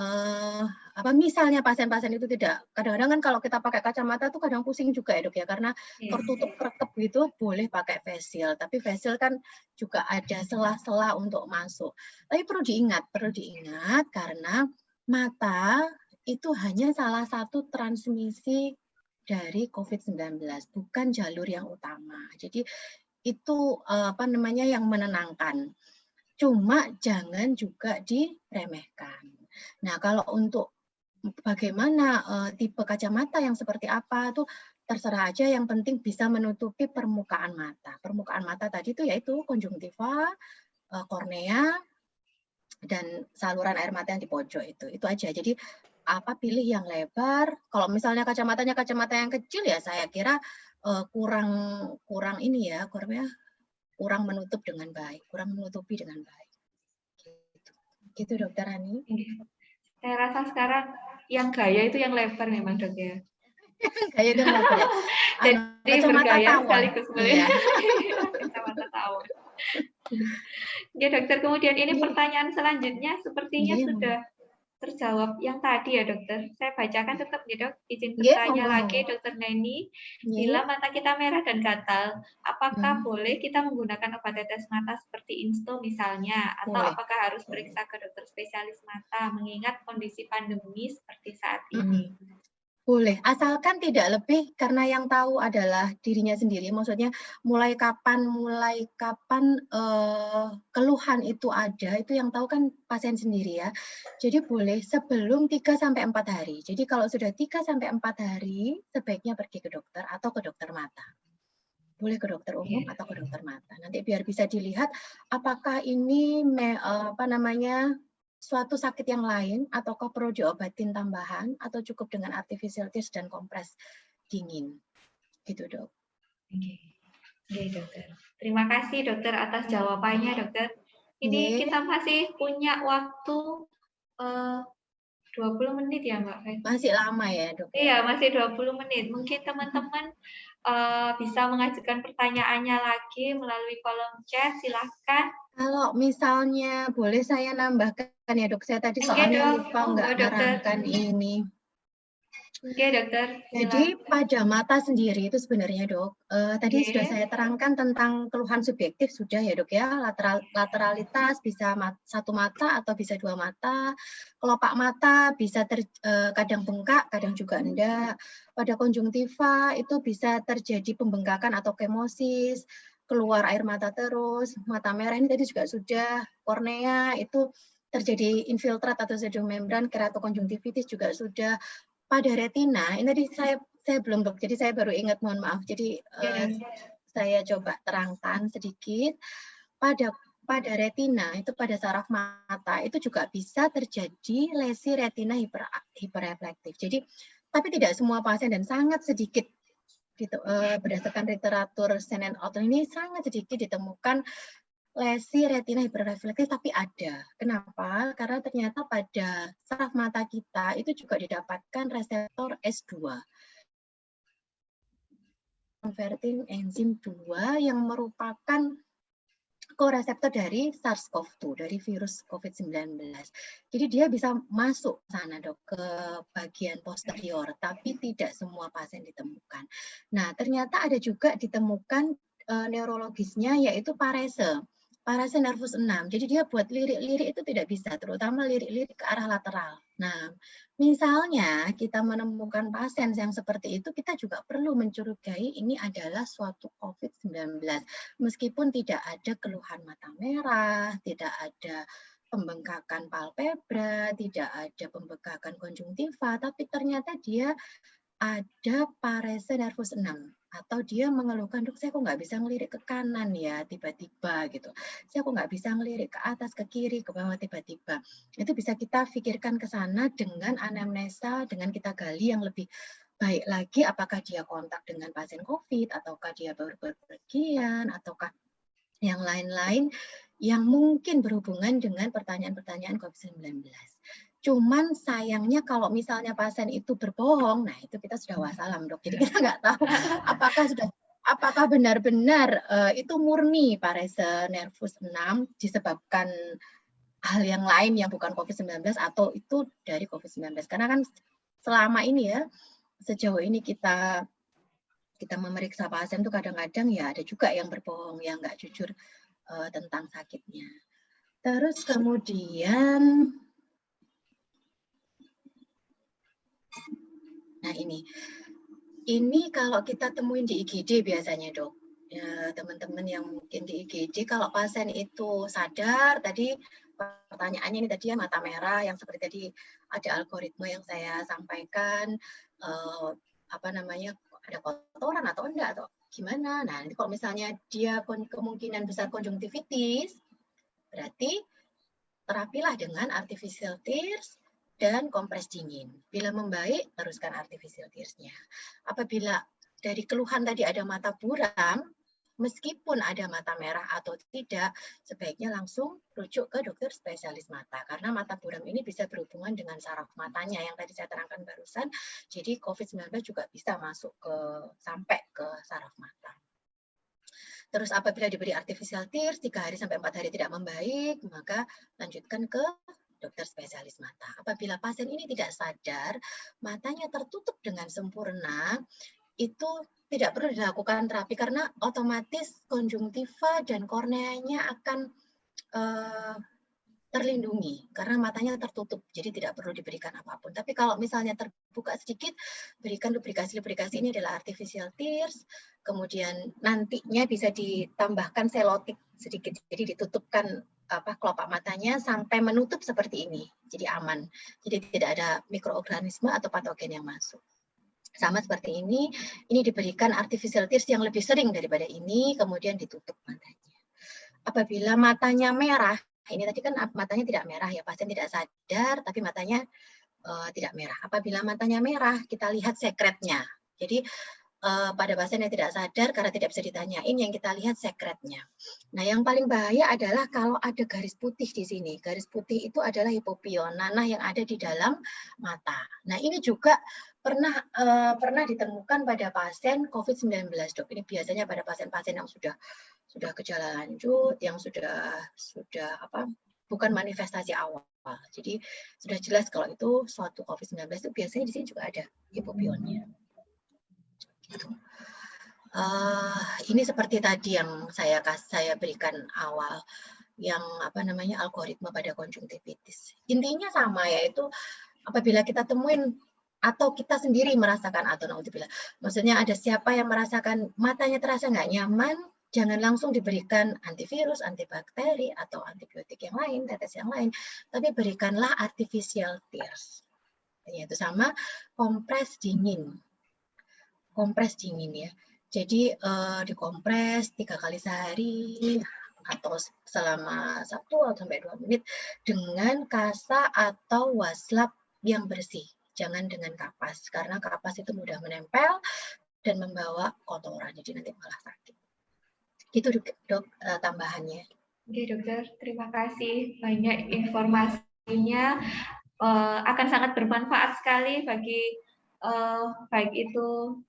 misalnya pasien-pasien itu tidak, kadang-kadang kan kalau kita pakai kacamata tuh kadang pusing juga ya dok ya, karena tertutup krekep gitu boleh pakai face shield, tapi face shield kan juga ada sela-sela untuk masuk. Tapi perlu diingat karena mata itu hanya salah satu transmisi dari COVID-19, bukan jalur yang utama. Jadi itu yang menenangkan. Cuma jangan juga diremehkan. Nah, kalau untuk bagaimana tipe kacamata yang seperti apa tuh terserah aja, yang penting bisa menutupi permukaan mata. Permukaan mata tadi itu yaitu konjungtiva, kornea, dan saluran air mata yang di pojok itu. Itu aja. Jadi pilih yang lebar. Kalau misalnya kacamatanya kacamata yang kecil ya saya kira kurang ini ya, kurang menutup dengan baik, kurang menutupi dengan baik. Gitu Dokter Ani. Saya rasa sekarang yang gaya itu yang lebar memang dok ya. Gaya itu lebar ya. Jadi bergaya sekaligus iya. Kacamata tawon. Ya dokter, kemudian ini pertanyaan selanjutnya sepertinya sudah terjawab yang tadi ya dokter. Saya bacakan tetap ya dok, izin bertanya lagi dokter Neni. Bila mata kita merah dan gatal, apakah boleh kita menggunakan obat tetes mata seperti Insto misalnya, atau apakah harus periksa ke dokter spesialis mata mengingat kondisi pandemi seperti saat ini? Boleh, asalkan tidak lebih, karena yang tahu adalah dirinya sendiri. Maksudnya mulai kapan keluhan itu ada, itu yang tahu kan pasien sendiri ya. Jadi boleh sebelum 3-4 hari. Jadi kalau sudah 3-4 hari, sebaiknya pergi ke dokter atau ke dokter mata. Boleh ke dokter umum atau ke dokter mata. Nanti biar bisa dilihat apakah ini suatu sakit yang lain, ataukah perlu diobatin tambahan, atau cukup dengan artificial tears dan kompres dingin. Gitu dok. Oke dokter. Terima kasih dokter atas jawabannya dokter. Ini kita masih punya waktu 20 menit ya Mbak Feby? Masih lama ya dok? Iya, masih 20 menit. Mungkin teman-teman bisa mengajukan pertanyaannya lagi melalui kolom chat, silahkan. Kalau misalnya boleh saya nambahkan ya dok, saya tadi soalnya lupa nggak nerangkan ini. Oke dokter. Jadi pada mata sendiri itu sebenarnya dok, tadi sudah saya terangkan tentang keluhan subjektif sudah ya dok ya, lateralitas bisa satu mata atau bisa dua mata, kelopak mata bisa kadang bengkak, kadang juga enggak. Pada konjungtiva itu bisa terjadi pembengkakan atau kemosis, keluar air mata terus, mata merah ini tadi juga sudah, kornea itu terjadi infiltrat atau pseudomembran, keratokonjungtivitis juga sudah. Pada retina, ini tadi saya belum dok, jadi saya baru ingat, mohon maaf. Jadi saya coba terangkan sedikit. Pada retina, itu pada saraf mata, itu juga bisa terjadi lesi retina hiperreflektif. Jadi, tapi tidak semua pasien dan sangat sedikit, gitu, berdasarkan literatur Shannon et al. Ini sangat sedikit ditemukan lesi retina hiperreflektif, tapi ada. Kenapa? Karena ternyata pada saraf mata kita itu juga didapatkan reseptor S2. Converting enzim 2 yang merupakan koreseptor dari SARS-CoV-2, dari virus COVID-19. Jadi dia bisa masuk sana dok, ke bagian posterior, tapi tidak semua pasien ditemukan. Nah, ternyata ada juga ditemukan neurologisnya, yaitu parese nervus 6. Jadi dia buat lirik-lirik itu tidak bisa, terutama lirik-lirik ke arah lateral. Nah, misalnya kita menemukan pasien yang seperti itu, kita juga perlu mencurigai ini adalah suatu COVID-19. Meskipun tidak ada keluhan mata merah, tidak ada pembengkakan palpebra, tidak ada pembengkakan konjungtiva, tapi ternyata dia ada parese nervus 6. Atau dia mengeluhkan, dok saya kok nggak bisa ngelirik ke kanan ya tiba-tiba gitu. Saya kok nggak bisa ngelirik ke atas, ke kiri, ke bawah tiba-tiba. Itu bisa kita pikirkan ke sana dengan anamnesa, dengan kita gali yang lebih baik lagi, apakah dia kontak dengan pasien COVID, ataukah dia baru berpergian, ataukah yang lain-lain yang mungkin berhubungan dengan pertanyaan-pertanyaan COVID-19. Cuman sayangnya kalau misalnya pasien itu berbohong, nah itu kita sudah wassalam dok. Jadi kita nggak tahu apakah benar-benar itu murni parese nervus 6 disebabkan hal yang lain yang bukan COVID-19 atau itu dari COVID-19. Karena kan selama ini ya, sejauh ini kita memeriksa pasien tuh kadang-kadang ya ada juga yang berbohong, yang nggak jujur tentang sakitnya. Terus kemudian, nah ini kalau kita temuin di IGD biasanya dok, ya, teman-teman yang mungkin di IGD, kalau pasien itu sadar, tadi pertanyaannya ini tadi ya mata merah, yang seperti tadi ada algoritma yang saya sampaikan, apa namanya, ada kotoran atau enggak, atau gimana. Nah, nanti kalau misalnya dia kemungkinan besar konjungtivitis, berarti terapilah dengan artificial tears dan kompres dingin. Bila membaik, teruskan artificial tears-nya. Apabila dari keluhan tadi ada mata buram, meskipun ada mata merah atau tidak, sebaiknya langsung rujuk ke dokter spesialis mata. Karena mata buram ini bisa berhubungan dengan saraf matanya yang tadi saya terangkan barusan. Jadi COVID-19 juga bisa masuk sampai ke saraf mata. Terus apabila diberi artificial tears 3 hari sampai 4 hari tidak membaik, maka lanjutkan ke dokter spesialis mata. Apabila pasien ini tidak sadar, matanya tertutup dengan sempurna, itu tidak perlu dilakukan terapi karena otomatis konjungtiva dan korneanya akan terlindungi karena matanya tertutup, jadi tidak perlu diberikan apapun. Tapi kalau misalnya terbuka sedikit, berikan lubrikasi ini adalah artificial tears, kemudian nantinya bisa ditambahkan selotik sedikit, jadi ditutupkan kelopak matanya sampai menutup seperti ini, jadi aman. Jadi tidak ada mikroorganisme atau patogen yang masuk. Sama seperti ini diberikan artificial tears yang lebih sering daripada ini, kemudian ditutup matanya. Apabila matanya merah, ini tadi kan matanya tidak merah ya, pasien tidak sadar tapi matanya tidak merah. Apabila matanya merah, kita lihat sekretnya. Jadi pada pasien yang tidak sadar karena tidak bisa ditanyain, yang kita lihat sekretnya. Nah, yang paling bahaya adalah kalau ada garis putih di sini. Garis putih itu adalah hipopion, nanah yang ada di dalam mata. Nah, ini juga pernah ditemukan pada pasien COVID-19, Dok. Ini biasanya pada pasien-pasien yang sudah gejala lanjut, yang sudah bukan manifestasi awal. Jadi sudah jelas kalau itu suatu COVID-19 itu biasanya di sini juga ada hipopionnya. Gitu. Ini seperti tadi yang saya berikan awal, yang algoritma pada konjungtivitis. Intinya sama, yaitu apabila kita temuin atau kita sendiri merasakan, atau naudzubillah, maksudnya ada siapa yang merasakan matanya terasa nggak nyaman, jangan langsung diberikan antivirus, antibakteri, atau antibiotik yang lain, tetes yang lain, tapi berikanlah artificial tears, yaitu sama kompres dingin. Kompres dingin ya. Jadi dikompres 3 kali sehari atau selama 1 sampai 2 menit dengan kasa atau waslap yang bersih. Jangan dengan kapas, karena kapas itu mudah menempel dan membawa kotoran, jadi nanti malah sakit. Itu Dok, tambahannya. Oke dokter, terima kasih banyak informasinya. Akan sangat bermanfaat sekali bagi baik itu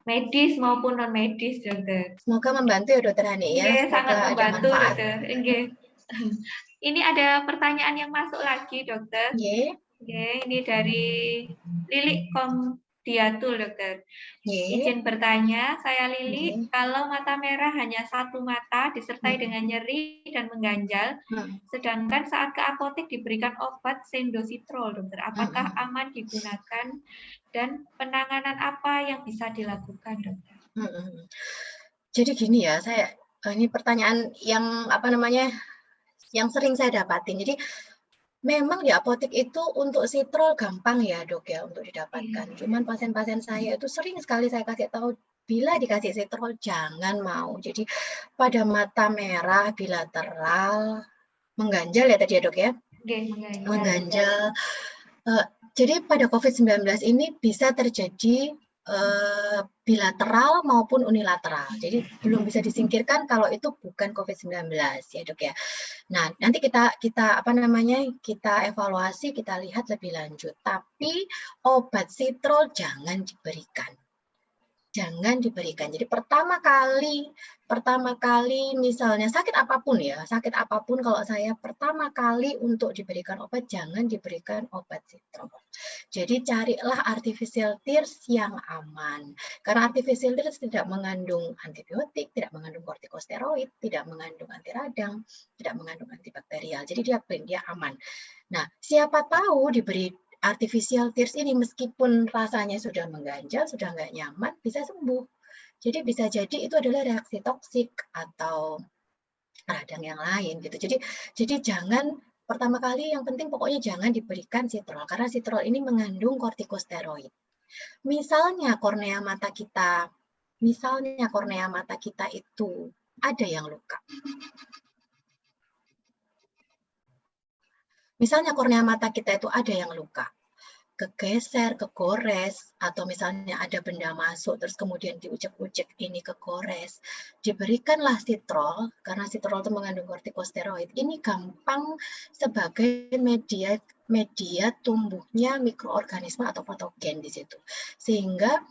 medis maupun non medis, dokter. Semoga membantu ya dokter Hani ya. Oke, sangat membantu dokter. Oke. Ini ada pertanyaan yang masuk lagi dokter. Oke, ini dari Lili Komdiatul dokter. Izin bertanya, saya Lili, kalau mata merah hanya satu mata disertai dengan nyeri dan mengganjal, sedangkan saat ke apotek diberikan obat sendositrol, dokter, apakah aman digunakan dan penanganan apa yang bisa dilakukan, dokter? Jadi gini ya, ini pertanyaan yang yang sering saya dapatin. Jadi memang di apotek itu untuk sitrol gampang ya dok ya untuk didapatkan. Cuman pasien-pasien saya itu sering sekali saya kasih tahu, bila dikasih sitrol jangan mau. Jadi pada mata merah bilateral mengganjal ya tadi ya dok ya. Mengganjal. Jadi pada COVID-19 ini bisa terjadi bilateral maupun unilateral. Jadi belum bisa disingkirkan kalau itu bukan COVID-19 ya dok ya. Nah, nanti kita evaluasi, kita lihat lebih lanjut. Tapi obat sitrol jangan diberikan. Jangan diberikan. Jadi pertama kali misalnya sakit apapun ya, sakit apapun, kalau saya pertama kali untuk diberikan obat jangan diberikan obat sitrol. Jadi carilah artificial tears yang aman. Karena artificial tears tidak mengandung antibiotik, tidak mengandung kortikosteroid, tidak mengandung anti radang, tidak mengandung antibakterial. Jadi dia clean, dia aman. Nah, siapa tahu diberi artificial tears ini meskipun rasanya sudah mengganjal, sudah nggak nyaman, bisa sembuh. Jadi bisa jadi itu adalah reaksi toksik atau radang yang lain gitu. Jadi jangan, pertama kali yang penting pokoknya jangan diberikan sitrol, karena sitrol ini mengandung kortikosteroid. Misalnya kornea mata kita itu ada yang luka. Misalnya kornea mata kita itu ada yang luka, kegeser, kegores, atau misalnya ada benda masuk terus kemudian diucek-ucek ini kegores, diberikanlah sitrol, karena sitrol itu mengandung kortikosteroid. Ini gampang sebagai media tumbuhnya mikroorganisme atau patogen di situ, sehingga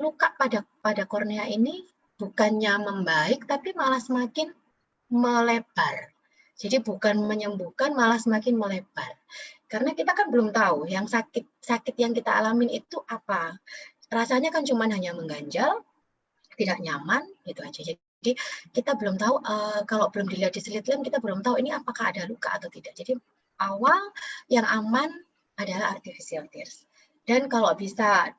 luka pada kornea ini bukannya membaik tapi malah semakin melebar. Jadi bukan menyembuhkan, malah semakin melebar. Karena kita kan belum tahu yang sakit yang kita alamin itu apa. Rasanya kan cuma hanya mengganjal, tidak nyaman, gitu aja. Jadi kita belum tahu, kalau belum dilihat di slit lamp, kita belum tahu ini apakah ada luka atau tidak. Jadi awal yang aman adalah artificial tears. Dan kalau bisa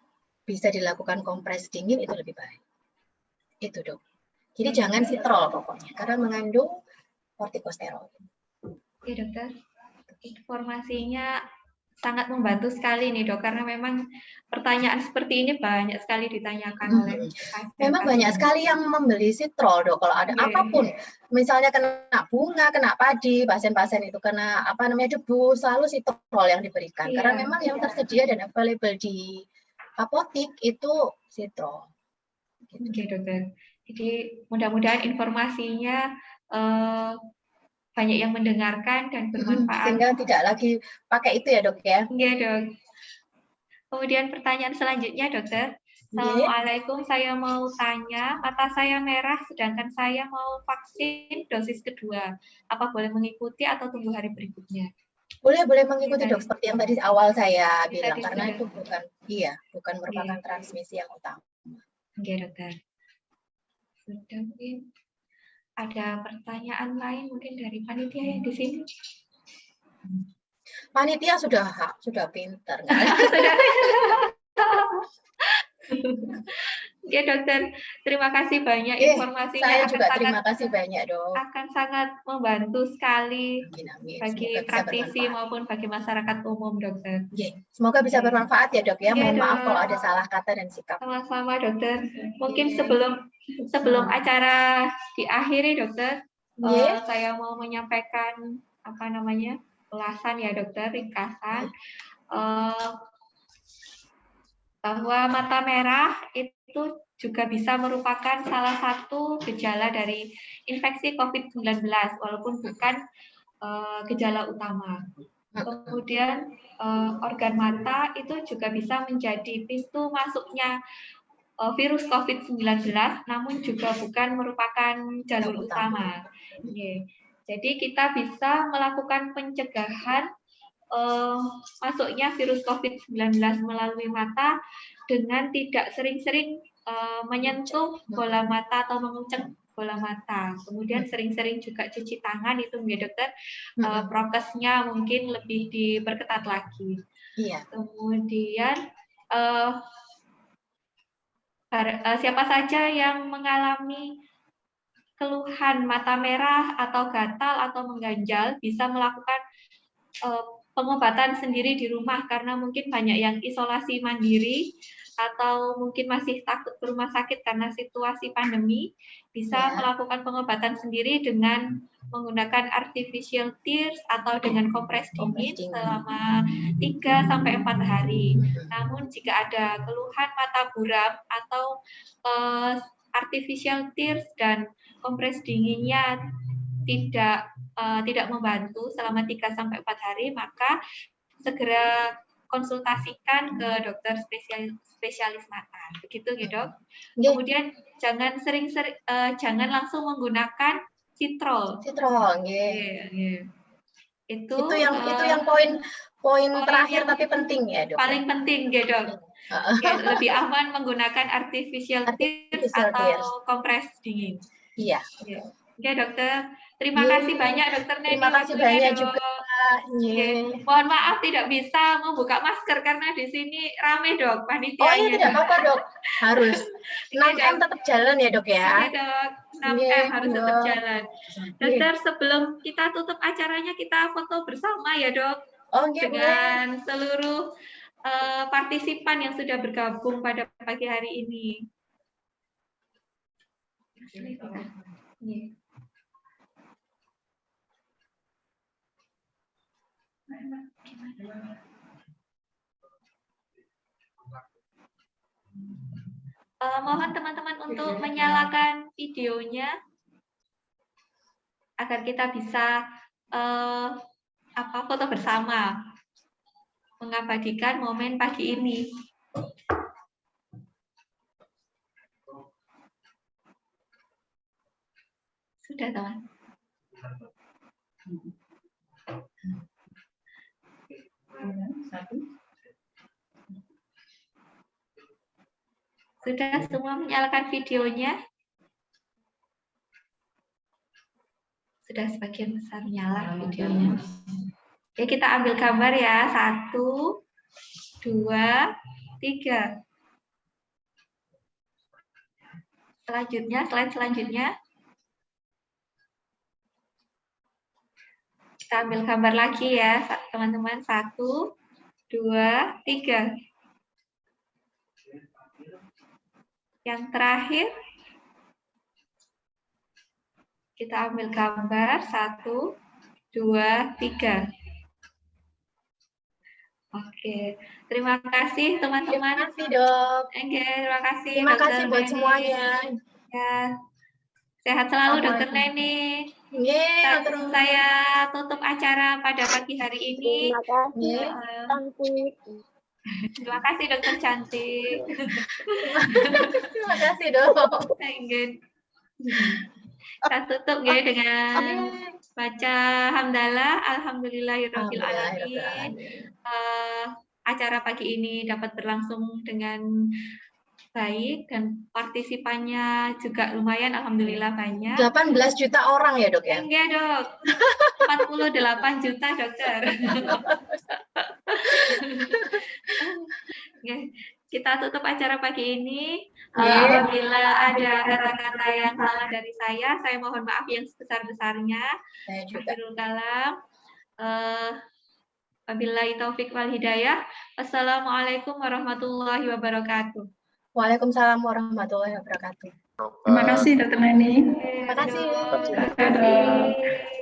dilakukan kompres dingin itu lebih baik. Itu dok. Jadi jangan sitrol pokoknya, karena mengandung kortikosteroid. Oke dokter, informasinya sangat membantu sekali nih dok, karena memang pertanyaan seperti ini banyak sekali ditanyakan oleh pasien. Memang banyak sekali yang membeli sitrol dok, kalau ada apapun, misalnya kena bunga, kena padi, pasien-pasien itu kena debu, selalu sitrol yang diberikan, karena memang yang tersedia dan available di apotik itu sitrol. Oke, dokter. Jadi mudah-mudahan informasinya banyak yang mendengarkan dan bermanfaat. Sehingga tidak lagi pakai itu ya, Dok ya? Iya, Dok. Kemudian pertanyaan selanjutnya, dokter. Assalamualaikum, saya mau tanya, mata saya merah sedangkan saya mau vaksin dosis kedua. Apa boleh mengikuti atau tunggu hari berikutnya? Boleh mengikuti, Dok, seperti yang tadi awal saya bilang, Tadi karena sudah. itu bukan merupakan transmisi yang utama. Oke, dokter. Sudah, mungkin ada pertanyaan lain mungkin dari panitia yang di sini? Panitia sudah pinter. Sudah. Oke, dokter. Terima kasih banyak informasinya. Saya juga terima kasih banyak, Dok. Akan sangat membantu sekali Amin. bagi praktisi maupun bagi masyarakat umum, dokter. Semoga bisa bermanfaat ya, Dok ya. Mohon maaf kalau ada salah kata dan sikap. Sama-sama, dokter. Mungkin sebelum acara diakhiri, dokter, saya mau menyampaikan ulasan ya, dokter, ringkasan. Bahwa mata merah itu juga bisa merupakan salah satu gejala dari infeksi COVID-19, walaupun bukan gejala utama. Kemudian organ mata itu juga bisa menjadi pintu masuknya virus COVID-19, namun juga bukan merupakan jalur utama. Jadi kita bisa melakukan pencegahan masuknya virus COVID-19 melalui mata dengan tidak sering-sering menyentuh bola mata atau mengucek bola mata. Kemudian sering-sering juga cuci tangan itu ya, dokter. Prokesnya mungkin lebih diperketat lagi. Kemudian siapa saja yang mengalami keluhan mata merah atau gatal atau mengganjal bisa melakukan pengobatan sendiri di rumah, karena mungkin banyak yang isolasi mandiri atau mungkin masih takut ke rumah sakit karena situasi pandemi, bisa melakukan pengobatan sendiri dengan menggunakan artificial tears atau dengan kompres dingin selama 3-4 hari. Namun jika ada keluhan mata buram atau artificial tears dan kompres dinginnya tidak membantu selama 3-4 hari, maka segera konsultasikan ke dokter spesialis mata. Begitu ya, Dok. Kemudian jangan langsung menggunakan citrol. Itu yang poin terakhir tapi penting ya, Dok. Paling penting ya, Dok. Lebih aman menggunakan artificial tears atau kompres dingin. Iya. Oke, dokter. Terima kasih banyak, dokter Neni. Terima kasih banyak juga. Mohon maaf tidak bisa membuka masker karena di sini rame, Dok, panitianya. Oh iya, tidak apa-apa, Dok. Harus. 6M tetap jalan ya, Dok ya. Iya, Dok. 6M harus tetap jalan. Dokter, sebelum kita tutup acaranya, kita foto bersama ya, Dok. Dengan seluruh partisipan yang sudah bergabung pada pagi hari ini. Mohon teman-teman untuk menyalakan videonya agar kita bisa foto bersama mengabadikan momen pagi ini. Sudah, teman. Sudah semua menyalakan videonya? Sudah sebagian besar nyala videonya. Oke, kita ambil gambar ya. 1, 2, 3. Slide selanjutnya. Kita ambil gambar lagi ya, teman-teman. 1, 2, 3. Yang terakhir, kita ambil gambar 1, 2, 3. Oke, terima kasih Terima teman-teman. kasih, Dok. Oke, terima kasih. Terima Dokter kasih buat Neni. semuanya. Ya, sehat selalu Dokter Assalamualaikum. Neni. Nggih, Saya tutup acara pada pagi hari ini. Terima kasih, Eh, cantik. Terima kasih Dokter Cantik. Terima kasih, Dok. Kita tutup ya dengan baca hamdalah, alhamdulillahirabbil alamin. Acara pagi ini dapat berlangsung dengan baik dan partisipannya juga lumayan, alhamdulillah banyak. 18 juta orang ya, Dok ya? Enggak, Dok. 48 juta, Dokter. Oke, kita tutup acara pagi ini. Apabila ada kata-kata yang salah dari saya mohon maaf yang sebesar-besarnya. Saya juga. Akhirul kalam. Wabillahi taufik wal hidayah. Wassalamualaikum warahmatullahi wabarakatuh. Waalaikumsalam warahmatullahi wabarakatuh. Terima kasih, Dr. Neni. Terima kasih. Terima kasih.